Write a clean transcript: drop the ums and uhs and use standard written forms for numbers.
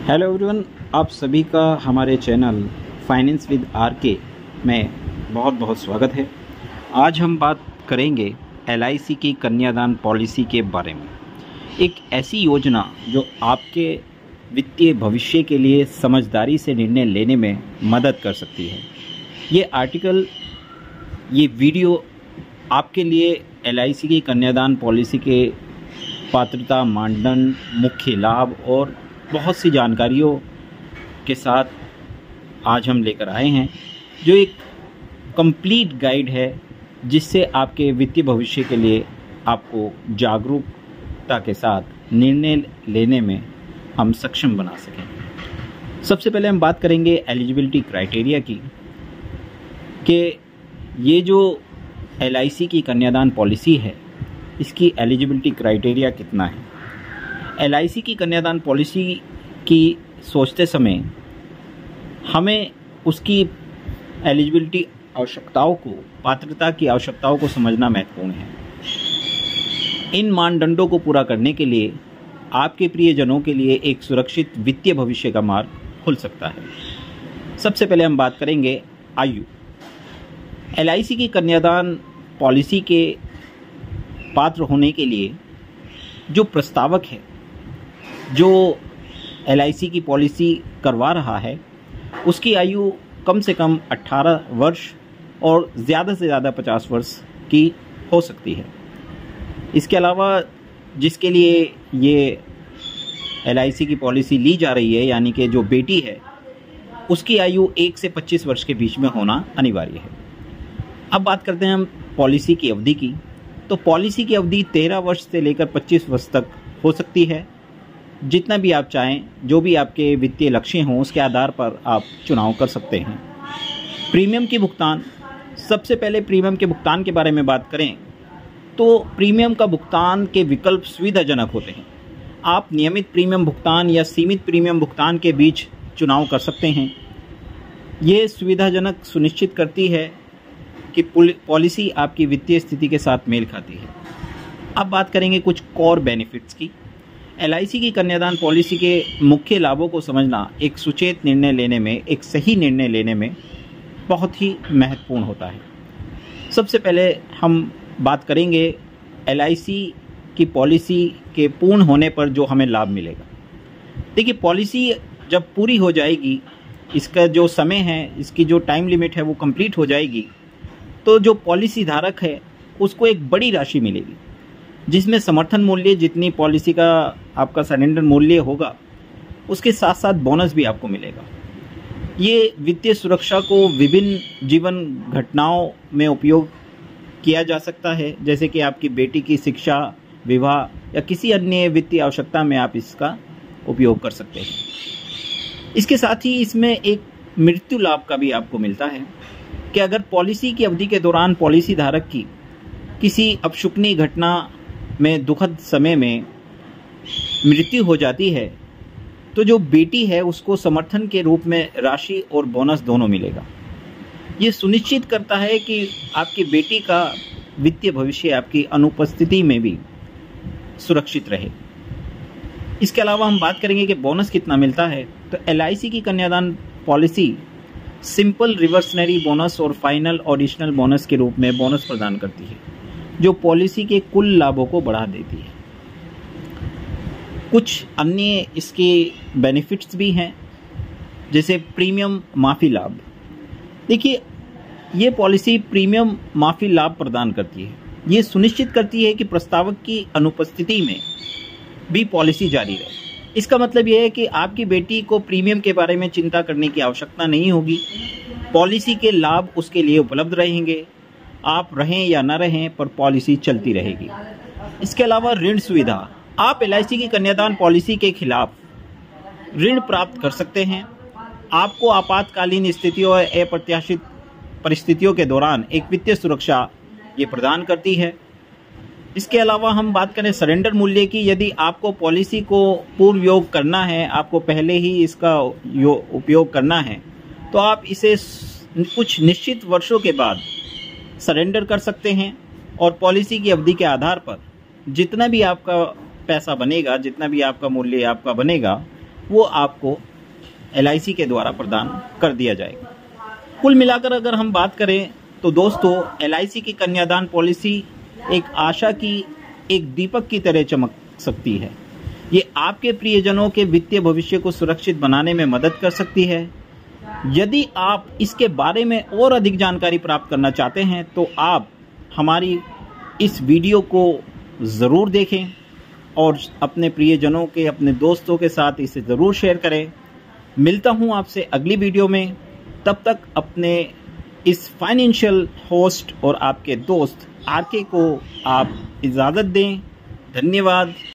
Hello everyone, आप सभी का हमारे चैनल फाइनेंस विद आरके में बहुत बहुत स्वागत है। आज हम बात करेंगे एलआईसी की कन्यादान पॉलिसी के बारे में। एक ऐसी योजना जो आपके वित्तीय भविष्य के लिए समझदारी से निर्णय लेने में मदद कर सकती है। ये वीडियो आपके लिए एलआईसी की कन्यादान पॉलिसी के पात्रता, मानदंड, मुख्य लाभ और बहुत सी जानकारियों के साथ आज हम लेकर आए हैं, जो एक कंप्लीट गाइड है जिससे आपके वित्तीय भविष्य के लिए आपको जागरूकता के साथ निर्णय लेने में हम सक्षम बना सकें। सबसे पहले हम बात करेंगे एलिजिबिलिटी क्राइटेरिया की, कि ये जो एलआईसी की कन्यादान पॉलिसी है इसकी एलिजिबिलिटी क्राइटेरिया कितना है। एलआईसी की कन्यादान पॉलिसी की सोचते समय हमें उसकी एलिजिबिलिटी आवश्यकताओं को, पात्रता की आवश्यकताओं को समझना महत्वपूर्ण है। इन मानदंडों को पूरा करने के लिए आपके प्रियजनों के लिए एक सुरक्षित वित्तीय भविष्य का मार्ग खुल सकता है। सबसे पहले हम बात करेंगे आयु। एलआईसी की कन्यादान पॉलिसी के पात्र होने के लिए जो प्रस्तावक है, जो एलआईसी की पॉलिसी करवा रहा है, उसकी आयु कम से कम 18 वर्ष और ज़्यादा से ज़्यादा 50 वर्ष की हो सकती है। इसके अलावा जिसके लिए ये एलआईसी की पॉलिसी ली जा रही है, यानी कि जो बेटी है, उसकी आयु 1 से 25 वर्ष के बीच में होना अनिवार्य है। अब बात करते हैं हम पॉलिसी की अवधि की। तो पॉलिसी की अवधि 13 वर्ष से लेकर 25 वर्ष तक हो सकती है। जितना भी आप चाहें, जो भी आपके वित्तीय लक्ष्य हों, उसके आधार पर आप चुनाव कर सकते हैं। प्रीमियम की भुगतान। सबसे पहले प्रीमियम के भुगतान के बारे में बात करें तो प्रीमियम का भुगतान के विकल्प सुविधाजनक होते हैं। आप नियमित प्रीमियम भुगतान या सीमित प्रीमियम भुगतान के बीच चुनाव कर सकते हैं। ये सुविधाजनक सुनिश्चित करती है कि पॉलिसी आपकी वित्तीय स्थिति के साथ मेल खाती है। अब बात करेंगे कुछ कोर बेनिफिट्स की। एलआईसी की कन्यादान पॉलिसी के मुख्य लाभों को समझना एक सुचेत निर्णय लेने में, एक सही निर्णय लेने में बहुत ही महत्वपूर्ण होता है। सबसे पहले हम बात करेंगे एलआईसी की पॉलिसी के पूर्ण होने पर जो हमें लाभ मिलेगा। देखिए, पॉलिसी जब पूरी हो जाएगी, इसका जो समय है, इसकी जो टाइम लिमिट है वो कंप्लीट हो जाएगी, तो जो पॉलिसी धारक है उसको एक बड़ी राशि मिलेगी, जिसमें समर्थन मूल्य, जितनी पॉलिसी का आपका सरेंडर मूल्य होगा, उसके साथ साथ बोनस भी आपको मिलेगा। ये वित्तीय सुरक्षा को विभिन्न जीवन घटनाओं में उपयोग किया जा सकता है, जैसे कि आपकी बेटी की शिक्षा, विवाह या किसी अन्य वित्तीय आवश्यकता में आप इसका उपयोग कर सकते हैं। इसके साथ ही इसमें एक मृत्यु लाभ का भी आपको मिलता है कि अगर पॉलिसी की अवधि के दौरान पॉलिसी धारक की किसी अपशकुनी घटना में, दुखद समय में मृत्यु हो जाती है, तो जो बेटी है उसको समर्थन के रूप में राशि और बोनस दोनों मिलेगा। ये सुनिश्चित करता है कि आपकी बेटी का वित्तीय भविष्य आपकी अनुपस्थिति में भी सुरक्षित रहे। इसके अलावा हम बात करेंगे कि बोनस कितना मिलता है। तो एलआईसी की कन्यादान पॉलिसी सिंपल रिवर्सनरी बोनस और फाइनल ऑडिशनल बोनस के रूप में बोनस प्रदान करती है, जो पॉलिसी के कुल लाभों को बढ़ा देती है। कुछ अन्य इसके बेनिफिट्स भी हैं, जैसे प्रीमियम माफ़ी लाभ। देखिए, ये पॉलिसी प्रीमियम माफ़ी लाभ प्रदान करती है। ये सुनिश्चित करती है कि प्रस्तावक की अनुपस्थिति में भी पॉलिसी जारी रहे। इसका मतलब यह है कि आपकी बेटी को प्रीमियम के बारे में चिंता करने की आवश्यकता नहीं होगी। पॉलिसी के लाभ उसके लिए उपलब्ध रहेंगे, आप रहें या न रहें, पर पॉलिसी चलती रहेगी। इसके अलावा ऋण सुविधा। आप एलआईसी की कन्यादान पॉलिसी के खिलाफ ऋण प्राप्त कर सकते हैं। आपको आपातकालीन स्थितियों और अप्रत्याशित परिस्थितियों के दौरान एक वित्तीय सुरक्षा ये प्रदान करती है। इसके अलावा हम बात करें सरेंडर मूल्य की। यदि आपको पॉलिसी को पूर्व योग करना है, आपको पहले ही इसका उपयोग करना है, तो आप इसे कुछ निश्चित वर्षों के बाद सरेंडर कर सकते हैं और पॉलिसी की अवधि के आधार पर जितना भी आपका पैसा बनेगा, जितना भी आपका मूल्य आपका बनेगा, वो आपको LIC के द्वारा प्रदान कर दिया जाएगा। कुल मिलाकर अगर हम बात करें तो दोस्तों, LIC की कन्यादान पॉलिसी एक आशा की एक दीपक की तरह चमक सकती है। ये आपके प्रियजनों के वित्तीय भविष्य को सुरक्षित बनाने में मदद कर सकती है। यदि आप इसके बारे में और अधिक जानकारी प्राप्त करना चाहते हैं तो आप हमारी इस वीडियो को ज़रूर देखें और अपने प्रियजनों के, अपने दोस्तों के साथ इसे ज़रूर शेयर करें। मिलता हूं आपसे अगली वीडियो में। तब तक अपने इस फाइनेंशियल होस्ट और आपके दोस्त RK को आप इजाज़त दें। धन्यवाद।